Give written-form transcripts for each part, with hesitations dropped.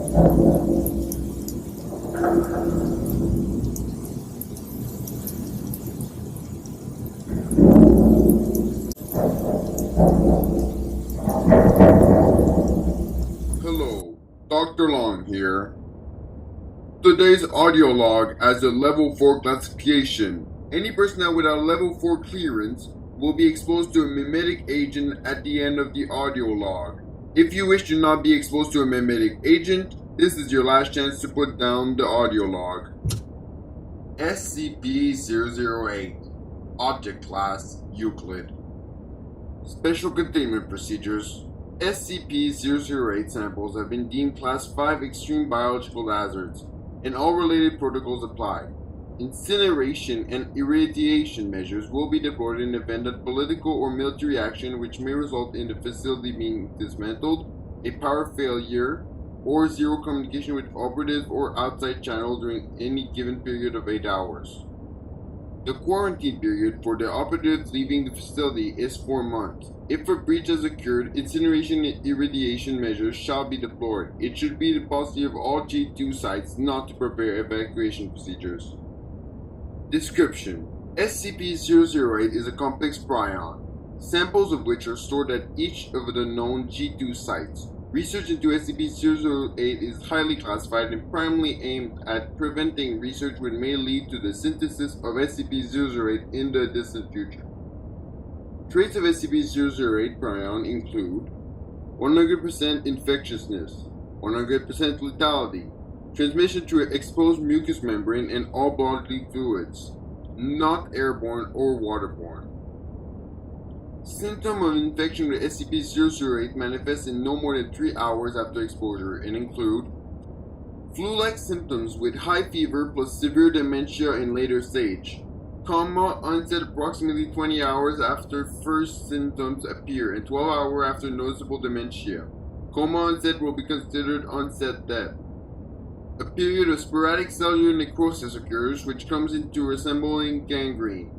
Hello, Dr. Long here. Today's audio log has a level 4 classification. Any personnel without a level 4 clearance will be exposed to a mimetic agent at the end of the audio log. If you wish to not be exposed to a mimetic agent, this is your last chance to put down the audio log. SCP-008 Object Class Euclid. Special Containment Procedures. SCP-008 samples have been deemed Class 5 extreme biological hazards, and all related protocols apply. Incineration and irradiation measures will be deployed in the event of political or military action which may result in the facility being dismantled, a power failure, or zero communication with operatives or outside channels during any given period of 8 hours. The quarantine period for the operatives leaving the facility is 4 months. If a breach has occurred, incineration and irradiation measures shall be deployed. It should be the policy of all G2 sites not to prepare evacuation procedures. Description: SCP-008 is a complex prion, samples of which are stored at each of the known G2 sites. Research into SCP-008 is highly classified and primarily aimed at preventing research which may lead to the synthesis of SCP-008 in the distant future. Traits of SCP-008 prion include 100% infectiousness, 100% lethality, transmission through exposed mucous membrane and all bodily fluids, not airborne or waterborne. Symptom of infection with SCP-008 manifests in no more than 3 hours after exposure and include flu-like symptoms with high fever plus severe dementia in later stage. Coma onset approximately 20 hours after first symptoms appear and 12 hours after noticeable dementia. Coma onset will be considered onset death. A period of sporadic cellular necrosis occurs which comes into resembling gangrene.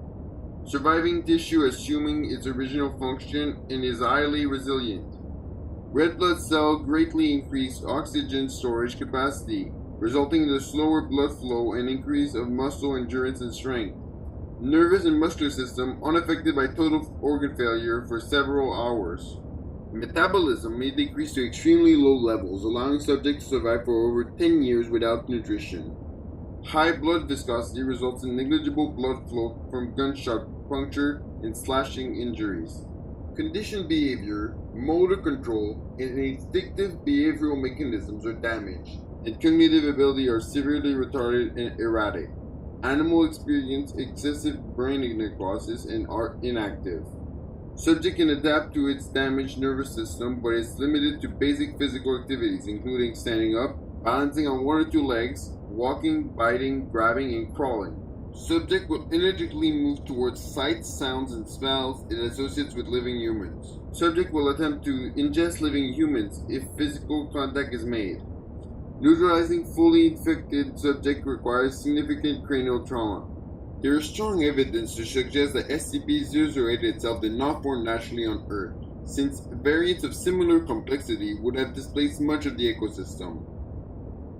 Surviving tissue assuming its original function and is highly resilient. Red blood cell greatly increased oxygen storage capacity, resulting in a slower blood flow and increase of muscle endurance and strength. Nervous and muscular system unaffected by total organ failure for several hours. Metabolism may decrease to extremely low levels, allowing subjects to survive for over 10 years without nutrition. High blood viscosity results in negligible blood flow from gunshot puncture and slashing injuries. Conditioned behavior, motor control, and instinctive behavioral mechanisms are damaged, and cognitive ability are severely retarded and erratic. Animal experience excessive brain necrosis and are inactive. Subject can adapt to its damaged nervous system, but is limited to basic physical activities, including standing up, balancing on 1 or 2 legs, walking, biting, grabbing, and crawling. Subject will energetically move towards sights, sounds, and smells it associates with living humans. Subject will attempt to ingest living humans if physical contact is made. Neutralizing fully infected subject requires significant cranial trauma. There is strong evidence to suggest that SCP-008 itself did not form naturally on Earth, since variants of similar complexity would have displaced much of the ecosystem.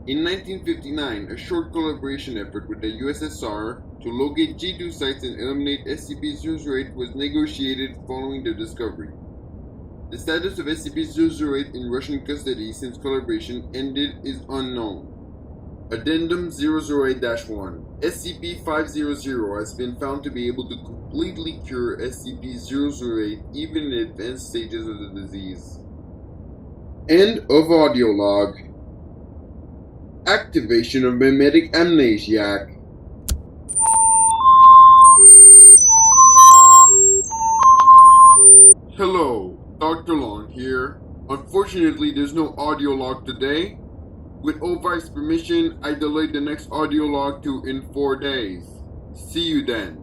In 1959, a short collaboration effort with the USSR to locate G2 sites and eliminate SCP-008 was negotiated following the discovery. The status of SCP-008 in Russian custody since collaboration ended is unknown. Addendum 008-1 SCP-500 has been found to be able to completely cure SCP-008 even in advanced stages of the disease. End of audio log. Activation of mimetic amnesiac. Hello, Dr. Long here. Unfortunately, there's no audio log today. With O5's permission, I delayed the next audio log to in 4 days. See you then.